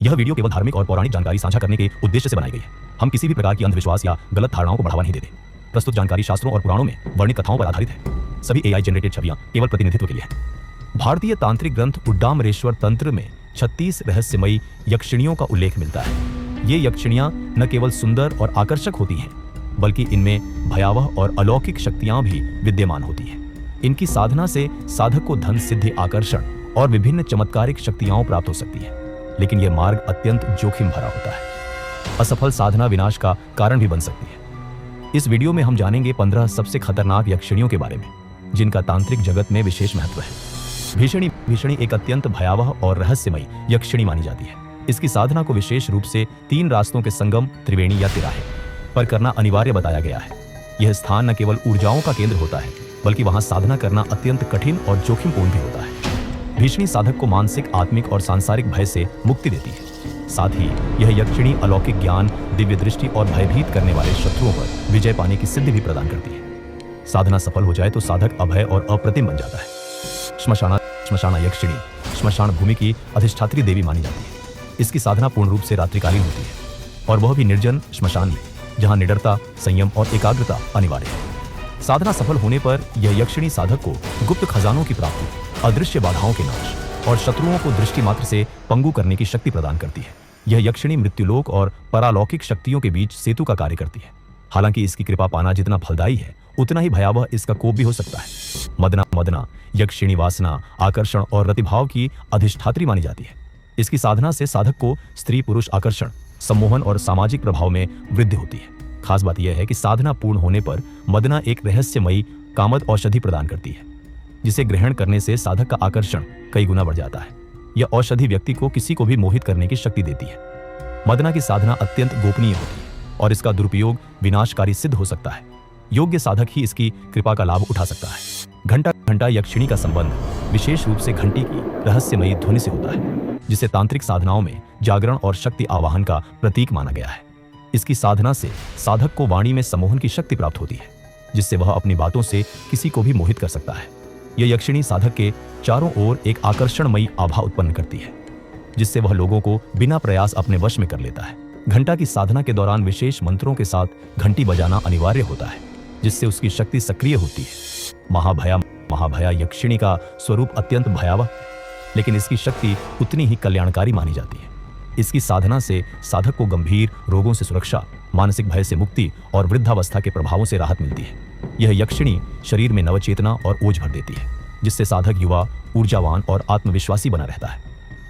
यह वीडियो केवल धार्मिक और पौराणिक जानकारी साझा करने के उद्देश्य से बनाई गई है। हम किसी भी प्रकार की अंधविश्वास या गलत धारणाओं को बढ़ावा नहीं देते। प्रस्तुत जानकारी शास्त्रों और पुराणों में वर्णित कथाओं पर आधारित है। सभी AI जनरेटेड छवियां केवल प्रतिनिधित्व के लिए हैं। भारतीय तांत्रिक ग्रंथ उड्डामरेश्वर तंत्र में 36 रहस्यमयी यक्षिणियों का उल्लेख मिलता है। ये यक्षिणियां न केवल सुंदर और आकर्षक होती हैं, बल्कि इनमें भयावह और अलौकिक शक्तियां भी विद्यमान होती हैं। इनकी साधना से साधक को धन, सिद्धि, आकर्षण और विभिन्न चमत्कारिक शक्तियां प्राप्त हो सकती है, लेकिन यह मार्ग अत्यंत जोखिम भरा होता है। असफल साधना विनाश का कारण भी बन सकती है। इस वीडियो में हम जानेंगे 15 सबसे खतरनाक यक्षिणियों के बारे में, जिनका तांत्रिक जगत में विशेष महत्व है। भीषणी एक अत्यंत भयावह और रहस्यमयी यक्षिणी मानी जाती है। इसकी साधना को विशेष रूप से 3 रास्तों के संगम, त्रिवेणी या तिराहे पर करना अनिवार्य बताया गया है। यह स्थान न केवल ऊर्जाओं का केंद्र होता है, बल्कि वहां साधना करना अत्यंत कठिन और जोखिमपूर्ण भी होता है। भीषणी साधक को मानसिक, आत्मिक और सांसारिक भय से मुक्ति देती है। साथ ही यह यक्षिणी अलौकिक ज्ञान, दिव्य दृष्टि और भयभीत करने वाले शत्रुओं पर विजय पाने की सिद्धि भी प्रदान करती है। साधना सफल हो जाए तो साधक अभय और अप्रतिम बन जाता है। श्मशाना यक्षिणी श्मशान भूमि की अधिष्ठात्री देवी मानी जाती है। इसकी साधना पूर्ण रूप से रात्रिकालीन होती है, और वह भी निर्जन श्मशान में, जहां निडरता, संयम और एकाग्रता अनिवार्य है। साधना सफल होने पर यह यक्षिणी साधक को गुप्त खजानों की प्राप्ति, अदृश्य बाधाओं के नाश और शत्रुओं को दृष्टि मात्र से पंगु करने की शक्ति प्रदान करती है। यह यक्षिणी मृत्युलोक और परालौकिक शक्तियों के बीच सेतु का कार्य करती है। हालांकि इसकी कृपा पाना जितना फलदायी है, उतना ही भयावह इसका कोप भी हो सकता है। मदना यक्षिणी वासना, आकर्षण और रतिभाव की अधिष्ठात्री मानी जाती है। इसकी साधना से साधक को स्त्री पुरुष आकर्षण, सम्मोहन और सामाजिक प्रभाव में वृद्धि होती है। खास बात यह है कि साधना पूर्ण होने पर मदना एक रहस्यमयी कामद औषधि प्रदान करती है, जिसे ग्रहण करने से साधक का आकर्षण कई गुना बढ़ जाता है। यह औषधि व्यक्ति को किसी को भी मोहित करने की शक्ति देती है। मदना की साधना अत्यंत गोपनीय होती है, और इसका दुरुपयोग विनाशकारी सिद्ध हो सकता है। योग्य साधक ही इसकी कृपा का लाभ उठा सकता है। घंटा यक्षिणी का संबंध विशेष रूप से घंटी की रहस्यमयी ध्वनि से होता है, जिसे तांत्रिक साधनाओं में जागरण और शक्ति आवाहन का प्रतीक माना गया है। इसकी साधना से साधक को वाणी में सम्मोहन की शक्ति प्राप्त होती है, जिससे वह अपनी बातों से किसी को भी मोहित कर सकता है। यह यक्षिणी साधक के चारों ओर एक आकर्षणमयी आभा उत्पन्न करती है, जिससे वह लोगों को बिना प्रयास अपने वश में कर लेता है। घंटा की साधना के दौरान विशेष मंत्रों के साथ घंटी बजाना अनिवार्य होता है, जिससे उसकी शक्ति सक्रिय होती है। महाभया यक्षिणी का स्वरूप अत्यंत भयावह, लेकिन इसकी शक्ति उतनी ही कल्याणकारी मानी जाती है। इसकी साधना से साधक को गंभीर रोगों से सुरक्षा, मानसिक भय से मुक्ति और वृद्धावस्था के प्रभावों से राहत मिलती है। यह यक्षिणी शरीर में नवचेतना और ओज भर देती है, जिससे साधक युवा, ऊर्जावान और आत्मविश्वासी बना रहता है।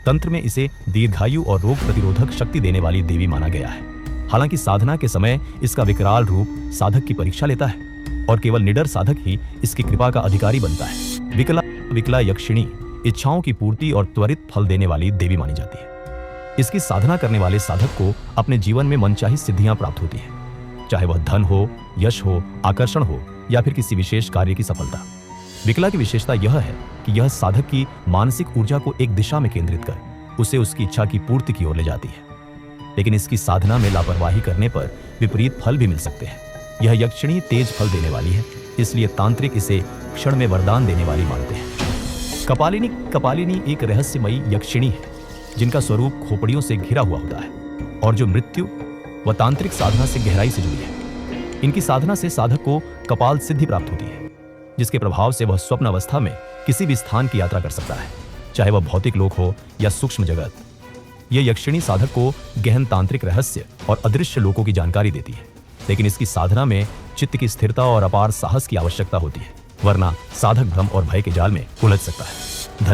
तंत्र में इसे दीर्घायु और रोग प्रतिरोधक शक्ति देने वाली देवी माना गया है। हालांकि साधना के समय इसका विकराल रूप साधक की परीक्षा लेता है, और केवल निडर साधक ही इसकी कृपा का अधिकारी बनता है। विकला यक्षिणी इच्छाओं की पूर्ति और त्वरित फल देने वाली देवी मानी जाती है। इसकी साधना करने वाले साधक को अपने जीवन में मनचाही सिद्धियां प्राप्त होती हैं, चाहे वह धन हो, यश हो, आकर्षण हो या फिर किसी विशेष कार्य की सफलता। विकला की विशेषता यह है कि यह साधक की मानसिक ऊर्जा को एक दिशा में केंद्रित कर उसे उसकी इच्छा की पूर्ति की ओर ले जाती है। लेकिन इसकी साधना में लापरवाही करने पर विपरीत फल भी मिल सकते हैं। यह यक्षिणी तेज फल देने वाली है, इसलिए तांत्रिक इसे क्षण में वरदान देने वाली मानते हैं। कपालिनी एक रहस्यमयी यक्षिणी है, जिनका स्वरूप खोपड़ियों से घिरा हुआ होता है और जो मृत्यु व तांत्रिक साधना से गहराई से जुड़ी है। इनकी साधना से साधक को कपाल सिद्धि प्राप्त होती है, जिसके प्रभाव से वह स्वप्न अवस्था में किसी भी स्थान की यात्रा कर सकता है, चाहे वह भौतिक लोक हो या सूक्ष्म जगत। यह यक्षिणी साधक को गहन तांत्रिक रहस्य और अदृश्य लोकों की जानकारी देती है, लेकिन इसकी साधना में चित्त की स्थिरता और अपार साहस की आवश्यकता होती है, वरना साधक भ्रम और भय के जाल में उलझ सकता है।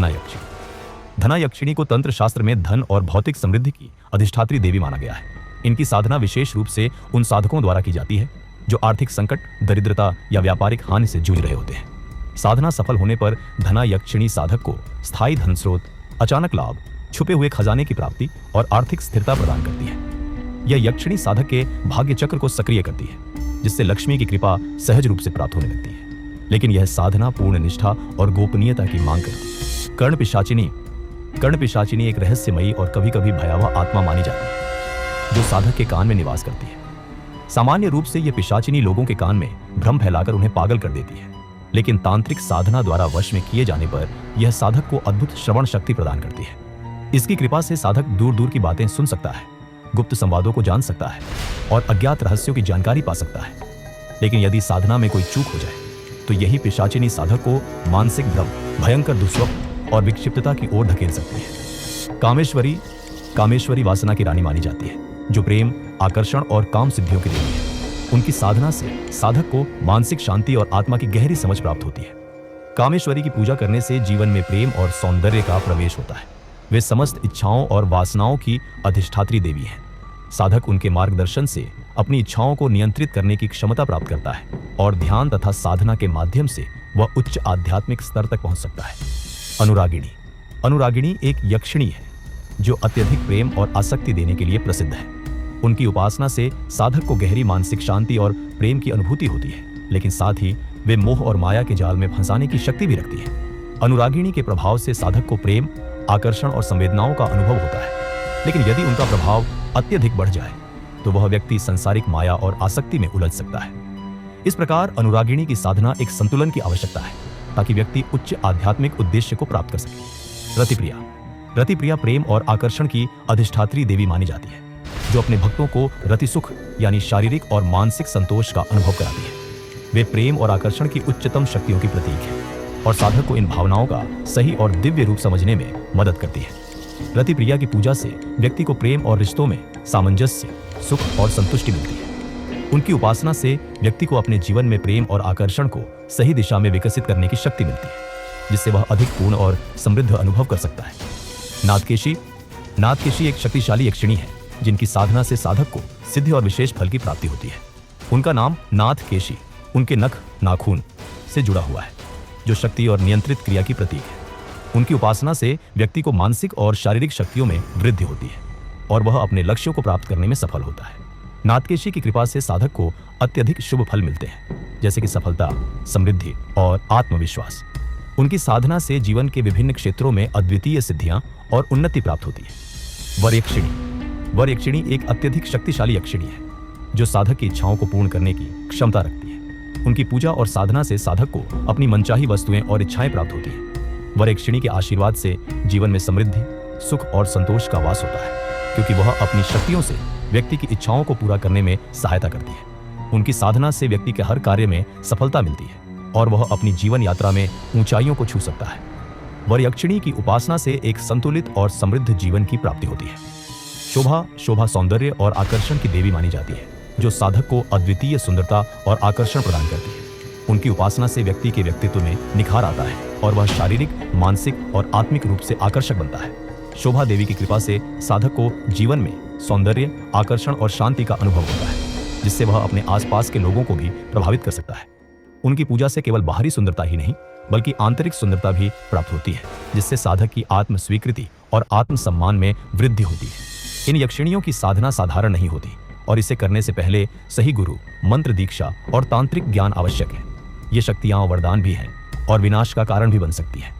धना यक्षिणी को तंत्र शास्त्र में धन और भौतिक समृद्धि की अधिष्ठात्री देवी माना गया है। इनकी साधना विशेष रूप से उन साधकों द्वारा की जाती है जो आर्थिक संकट, दरिद्रता या व्यापारिक हानि से जूझ रहे होते हैं। साधना सफल होने पर धना यक्षिणी साधक को स्थायी धन स्रोत, अचानक लाभ, छुपे हुए खजाने की प्राप्ति और आर्थिक स्थिरता प्रदान करती है। यह यक्षिणी साधक के भाग्य चक्र को सक्रिय करती है, जिससे लक्ष्मी की कृपा सहज रूप से प्राप्त होने लगती है। लेकिन यह साधना पूर्ण निष्ठा और गोपनीयता की मांग करती है। कर्ण पिशाचिनी एक रहस्यमयी और कभी कभी भयावह आत्मा मानी जाती है, जो साधक के कान में निवास करती है। सामान्य रूप से यह पिशाचिनी लोगों के कान में भ्रम फैलाकर उन्हें पागल कर देती है, लेकिन तांत्रिक साधना द्वारा वश में किए जाने पर यह साधक को अद्भुत श्रवण शक्ति प्रदान करती है। इसकी कृपा से साधक दूर दूर की बातें सुन सकता है, गुप्त संवादों को जान सकता है और अज्ञात रहस्यों की जानकारी पा सकता है। लेकिन यदि साधना में कोई चूक हो जाए तो यही पिशाचिनी साधक को मानसिक भ्रम, भयंकर दुस्वप्न और विक्षिप्तता की ओर धकेल सकती है। कामेश्वरी वासना की रानी मानी जाती है, जो प्रेम, आकर्षण और काम सिद्धियों की देवी है। उनकी साधना से साधक को मानसिक शांति और आत्मा की गहरी समझ प्राप्त होती है। कामेश्वरी की पूजा करने से जीवन में प्रेम और सौंदर्य का प्रवेश होता है। वे समस्त इच्छाओं और वासनाओं की अधिष्ठात्री देवी हैं। साधक उनके मार्गदर्शन से अपनी इच्छाओं को नियंत्रित करने की क्षमता प्राप्त करता है और ध्यान तथा साधना के माध्यम से वह उच्च आध्यात्मिक स्तर तक पहुंच सकता है। अनुरागिणी एक यक्षिणी है जो अत्यधिक प्रेम और आसक्ति देने के लिए प्रसिद्ध है। उनकी उपासना से साधक को गहरी मानसिक शांति और प्रेम की अनुभूति होती है, लेकिन साथ ही वे मोह और माया के जाल में फंसाने की शक्ति भी रखती है। अनुरागिणी के प्रभाव से साधक को प्रेम, आकर्षण और संवेदनाओं का अनुभव होता है, लेकिन यदि उनका प्रभाव अत्यधिक बढ़ जाए तो वह व्यक्ति संसारिक माया और आसक्ति में उलझ सकता है। इस प्रकार अनुरागिणी की साधना एक संतुलन की आवश्यकता है ताकि व्यक्ति उच्च आध्यात्मिक उद्देश्य को प्राप्त कर सके। रतिप्रिया प्रेम और आकर्षण की अधिष्ठात्री देवी मानी जाती है, जो अपने भक्तों को रति सुख यानी शारीरिक और मानसिक संतोष का अनुभव कराती है। वे प्रेम और आकर्षण की उच्चतम शक्तियों की प्रतीक है और साधक को इन भावनाओं का सही और दिव्य रूप समझने में मदद करती है। रतिप्रिया की पूजा से व्यक्ति को प्रेम और रिश्तों में सामंजस्य, सुख और संतुष्टि मिलती है। उनकी उपासना से व्यक्ति को अपने जीवन में प्रेम और आकर्षण को सही दिशा में विकसित करने की शक्ति मिलती है, जिससे वह अधिक पूर्ण और समृद्ध अनुभव कर सकता है। नाथकेशी एक शक्तिशाली यक्षिणी है जिनकी साधना से साधक को सिद्धि और विशेष फल की प्राप्ति होती है। उनका नाम नाथकेशी उनके नख, नाखून से जुड़ा हुआ है, जो शक्ति और नियंत्रित क्रिया की प्रतीक है। उनकी उपासना से व्यक्ति को मानसिक और शारीरिक शक्तियों में वृद्धि होती है और वह अपने लक्ष्यों को प्राप्त करने में सफल होता है। नाथकेशी की कृपा से साधक को अत्यधिक शुभ फल मिलते हैं, जैसे कि सफलता, समृद्धि और आत्मविश्वास। उनकी साधना से जीवन के विभिन्न क्षेत्रों में अद्वितीय सिद्धियां और उन्नति प्राप्त होती है। वर यक्षिणी एक अत्यधिक शक्तिशाली यक्षिणी है जो साधक की इच्छाओं को पूर्ण करने की क्षमता रखती है। उनकी पूजा और साधना से साधक को अपनी मनचाही वस्तुएं और इच्छाएं प्राप्त होती हैं। वर यक्षिणी के आशीर्वाद से जीवन में समृद्धि, सुख और संतोष का वास होता है, क्योंकि वह अपनी शक्तियों से व्यक्ति की इच्छाओं को पूरा करने में सहायता करती है। उनकी साधना से व्यक्ति के हर कार्य में सफलता मिलती है और वह अपनी जीवन यात्रा में ऊंचाइयों को छू सकता है। वर यक्षिणी की उपासना से एक संतुलित और समृद्ध जीवन की प्राप्ति होती है। शोभा सौंदर्य और आकर्षण की देवी मानी जाती है, जो साधक को अद्वितीय सुंदरता और आकर्षण प्रदान करती है। उनकी उपासना से व्यक्ति के व्यक्तित्व में निखार आता है और वह शारीरिक, मानसिक और आत्मिक रूप से आकर्षक बनता है। शोभा देवी की कृपा से साधक को जीवन में सौंदर्य, आकर्षण और शांति का अनुभव होता है, जिससे वह अपने आसपास के लोगों को भी प्रभावित कर सकता है। उनकी पूजा से केवल बाहरी सुंदरता ही नहीं बल्कि आंतरिक सुंदरता भी प्राप्त होती है, जिससे साधक की आत्म स्वीकृति और आत्मसम्मान में वृद्धि होती है। इन यक्षिणियों की साधना साधारण नहीं होती और इसे करने से पहले सही गुरु, मंत्र दीक्षा और तांत्रिक ज्ञान आवश्यक है। ये शक्तियां वरदान भी हैं और विनाश का कारण भी बन सकती है।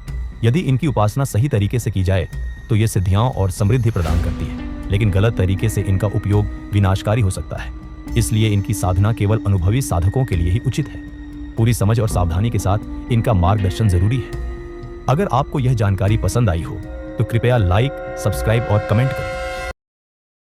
यदि इनकी उपासना सही तरीके से की जाए तो ये सिद्धियां और समृद्धि प्रदान करती है, लेकिन गलत तरीके से इनका उपयोग विनाशकारी हो सकता है। इसलिए इनकी साधना केवल अनुभवी साधकों के लिए ही उचित है। पूरी समझ और सावधानी के साथ इनका मार्गदर्शन जरूरी है। अगर आपको यह जानकारी पसंद आई हो तो कृपया लाइक, सब्सक्राइब और कमेंट करें।